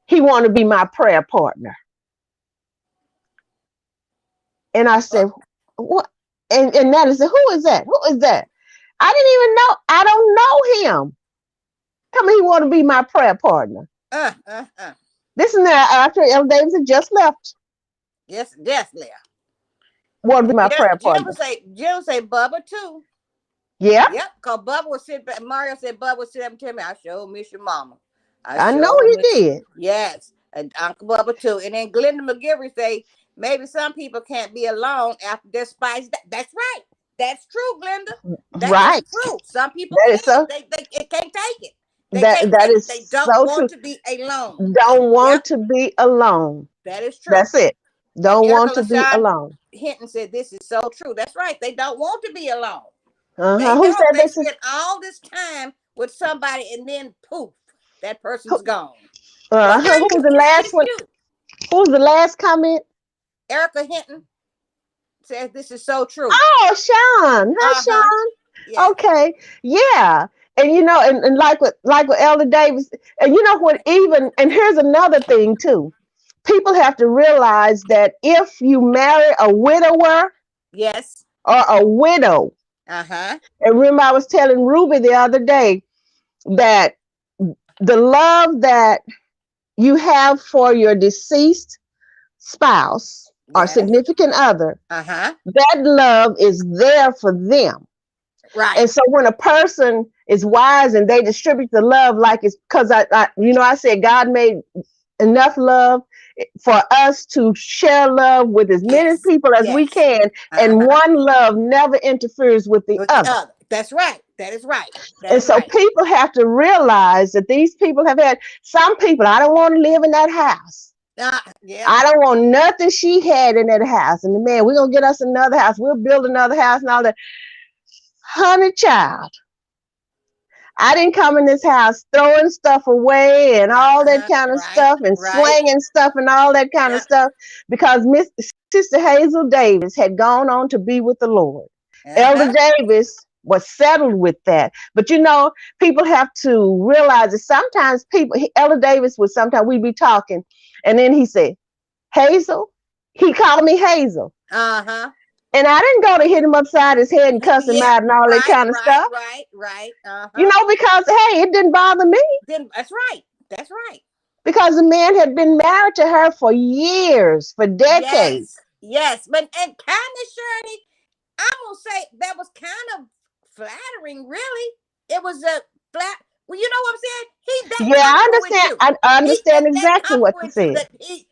He wanted to be my prayer partner." And I Uh, said, "What?" And Natalie said, "Who is that? Who is that?" I didn't even know. I don't know him. Tell me he want to be my prayer partner. uh, uh, uh. This and that after Elder Davis had just left. Yes, yes, Leah. Want to be my prayer Jennifer partner. say, Jennifer say Bubba too. Yeah, Yep, cause Bubba would sit back. Mario said Bubba would sit up and tell me, I sure miss your mama. I I know sure he miss you. did. Yes. And Uncle Bubba too. And then Glenda McGivery say, maybe some people can't be alone after their spice. That's right. That's true, Glenda. That is Right. true. Some people That is can't. so. They can't take it. They That can't that take it. is They don't so want true. to be alone. Don't Yep, want to be alone. that is true. That's it. And Don't Erica want to be LaShawn alone. Hinton said, this is so true. That's right. They don't want to be alone. Uh-huh. They Who said don't. They this is spend all this time with somebody and then poof, that who, person's gone. Well, yeah, who was the last it's one? you. Who was the last comment? Erica Hinton says this is so true. Oh, Sean. Hi, Uh-huh. Sean. Yes. Okay. Yeah. And and like with Elder Davis, and you know what, even, and here's another thing too. People have to realize that if you marry a widower Yes. or a widow, Uh-huh. and remember I was telling Ruby the other day that the love that you have for your deceased spouse or Yes. significant other, Uh-huh. that love is there for them. Right. And so when a person is wise and they distribute the love, like it's because I said God made enough love for us to share love with as many Yes. people as we Yes. can, and Uh-huh. one love never interferes with the With the other. other. That's right. That is right. That And is so right. people have to realize that these people have had some people, I don't want to live in that house. Yep. I don't want nothing she had in that house. And the man, we're gonna get us another house. We'll build another house and all that. Honey child, I didn't come in this house throwing stuff away and all that kind of Right. stuff and Right. slanging stuff and all that kind of Yep. stuff because Sister Hazel Davis had gone on to be with the Lord. Elder Uh-huh. Davis was settled with that. But people have to realize that sometimes Elder Davis would sometimes we'd be talking and then he said, Hazel, he called me Hazel. Uh-huh. And I didn't go to hit him upside his head and cuss him Yeah. out and all that Right. kind of Right. stuff. Right. Right. Uh-huh. Because hey, it didn't bother me Then that's right. That's right. because the man had been married to her for years, for decades. Yes. Yes. But and kind of Shirley, I'm gonna say that was kind of flattering, really. It was a flat. Well, you know what I'm saying? He's that Yeah, I comfortable with understand. you. I He's understand that exactly what comfortable you with you said. that he.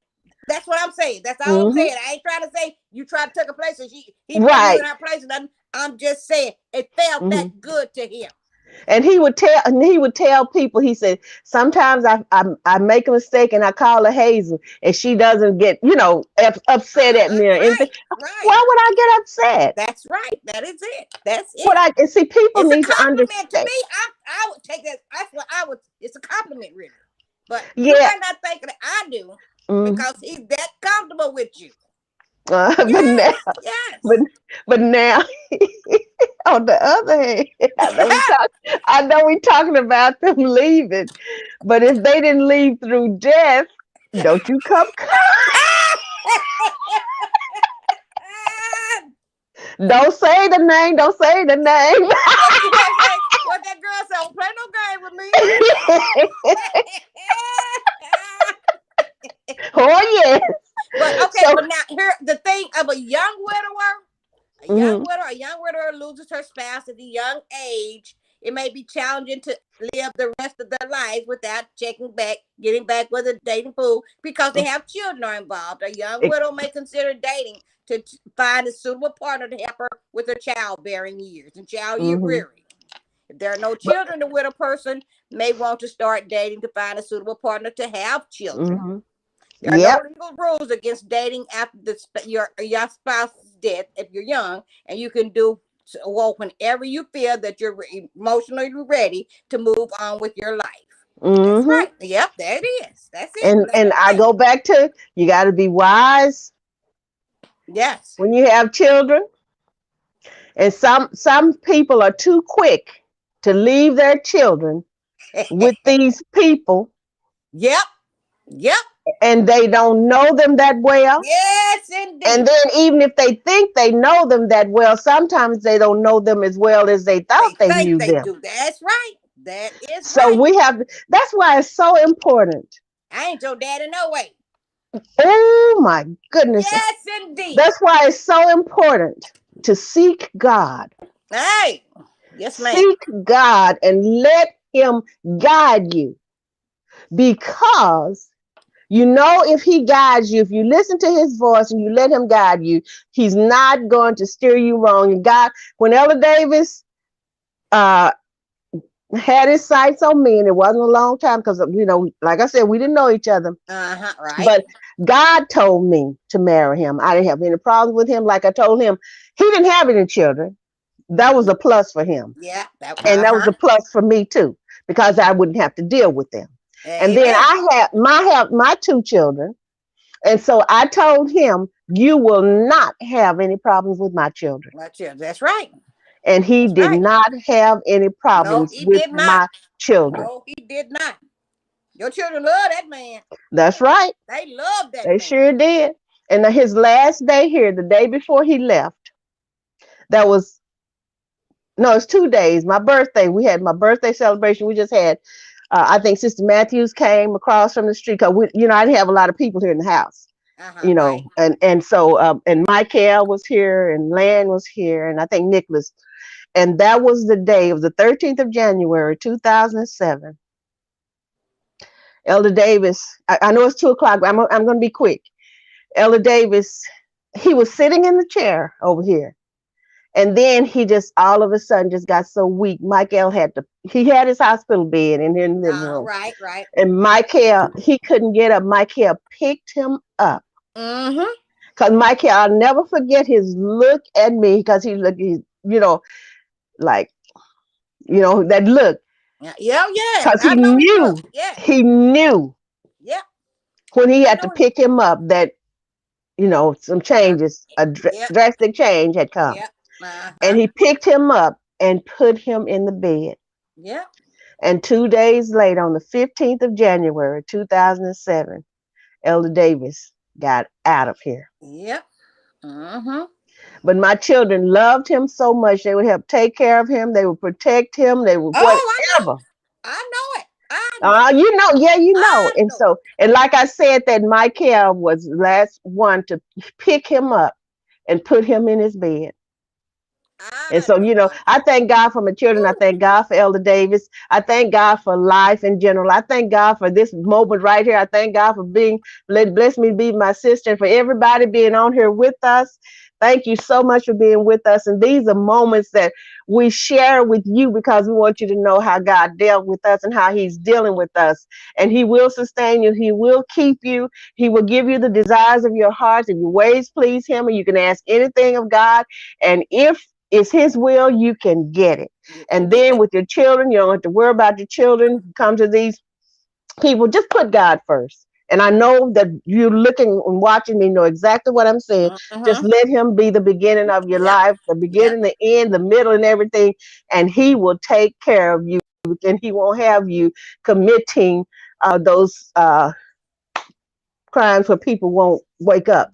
That's what I'm saying. That's all I'm Hmm. saying. I ain't trying to say you try to take a place and he put you Right. in her place. And I'm just saying it felt Hmm. that good to him. And he would tell people, he said, sometimes I make a mistake and I call her Hazel and she doesn't get, upset at me or anything. Right. Right. Why would I get upset? That's right. That is it. That's What it. I and see, people It's a need to compliment to understand. me. I would take that. That's what I would. It's a compliment, really. But you Yeah. might not think that I do Mm, because he's that comfortable with you. but now, Yes, but yes. but now, on the other hand, I know we talking about them leaving, but if they didn't leave through death, don't you come. Don't say the name. Don't say the name. What you guys say? What that girl said? Don't play no game with me. Oh yes. But okay, So. but now here the thing of a young widower. Hmm. A young widower loses her spouse at a young age. It may be challenging to live the rest of their life without getting back with a dating pool because they have children are involved. A young widow may consider dating to find a suitable partner to help her with her childbearing years and child year Hmm. rearing. If there are no But. children, the widow person may want to start dating to find a suitable partner to have children. Hmm. There are no Yep. legal rules against dating after your spouse's death if you're young, and you can do so whenever you feel that you're emotionally ready to move on with your life. That's Hmm. right. Yep, there it is. That's it. Black And and I white. go back to, you got to be wise Yes. when you have children. And some people are too quick to leave their children with these people, Yep. Yep. and they don't know them that well. Yes, And indeed. then even if they think they know them that well, sometimes they don't know them as well as they thought They they think knew they them. do. That's right. That is So right. that's why it's so important. I ain't your daddy no way. Oh my goodness. Yes, indeed. That's why it's so important to seek God. Hey. Yes, ma'am. Seek God and let Him guide you, because if He guides you, if you listen to His voice and you let Him guide you, He's not going to steer you wrong. And God, when Elder Davis uh, had his sights on me, and it wasn't a long time because, like I said, we didn't know each other, Uh-huh. Right. but God told me to marry him. I didn't have any problems with him. Like I told him, he didn't have any children. That was a plus for him. Yeah. And that was Uh-huh. a plus for me too, because I wouldn't have to deal with them. And then Amen. I have my two children. And so I told him, you will not have any problems with my children. That's right. And he That's did right. not have any No, problems he with did not. my children. No, he did not. Your children love that man. That's right. They love that They man. sure did. And his last day here, the day before he left, that was, no, it's 2 days. My birthday. We had my birthday celebration. We just had, I think Sister Matthews came across from the street because I didn't have a lot of people here in the house. Right. And so and Michael was here and Lan was here and I think Nicholas. And that was the day, it was the 13th of January, 2007. Elder Davis, I know it's 2 o'clock, but I'm going to be quick. Elder Davis, he was sitting in the chair over here. And then he just all of a sudden just got so weak. Michael he had his hospital bed in the living room. Right, right. And Michael, he couldn't get up. Michael picked him up. Mm-hmm. Because Michael, I'll never forget his look at me because he's, like, that look. Yeah, yeah, yeah. Because I know he looked. Yeah, he knew yeah. when he I had to know. pick him up that, some Uh, changes, yeah, drastic change had come. yeah. And he picked him up and put him in the bed. Yeah. And 2 days later, on the 15th of January, 2007, Elder Davis got out of here. Yep. Mm-hmm. But my children loved him so much. They would help take care of him. They would protect him. They would Oh, I know. whatever. I know it. I know. Yeah, I And know. so, and like I said, that Michael was the last one to pick him up and put him in his bed. And I so, know. I thank God for my children. I Woo. thank God for Elder Davis. I thank God for life in general. I thank God for this moment right here. I thank God for bless me be my sister and for everybody being on here with us. Thank you so much for being with us. And these are moments that we share with you because we want you to know how God dealt with us and how he's dealing with us. And he will sustain you. He will keep you. He will give you the desires of your heart. If your ways please him, and you can ask anything of God. And if it's his will, you can get it. You can And get then it. with your children, you don't have to worry about your children. Come to these people, just put God first. And I know that you're looking and watching me know exactly what I'm saying. Just Mm-hmm. let him be the beginning of your Yep. life, the Yep. beginning, the end, the middle, and everything. And he will take care of you. And he won't have you committing those crimes where people won't wake up.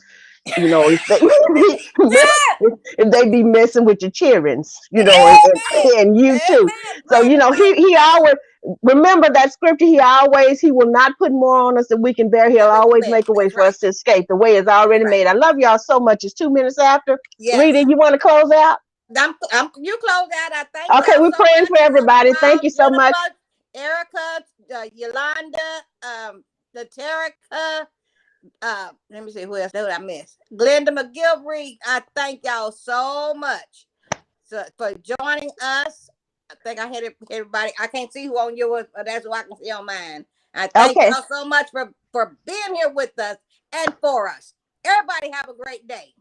If they if they be messing with your childrens, Amen. and you too. Amen. So Right. Right. he Right. always remember that scripture. He will not put more on us than we can bear. He'll That we can always bear. make a way That's for right. us to escape. The way is That's already right. made. I love y'all so much. It's 2 minutes after. Yes. Rita, you want to close out? You close out. I thank Okay, y'all we're so praying much. for Love you everybody. Thank all. you so much. Jennifer, Erica, Yolanda, the Terica, let me see who else did I miss. Glenda McGilvery. I thank y'all so much for joining us. I think I hit everybody. I can't see who on yours, but that's who I can see on mine. I thank Okay. y'all so much for being here with us and for us. Everybody have a great day.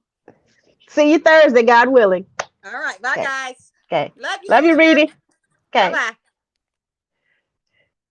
See you Thursday, God willing. All right. Bye, Okay. guys. Okay. Love you, Love you, sister. Rita. Bye Okay. bye.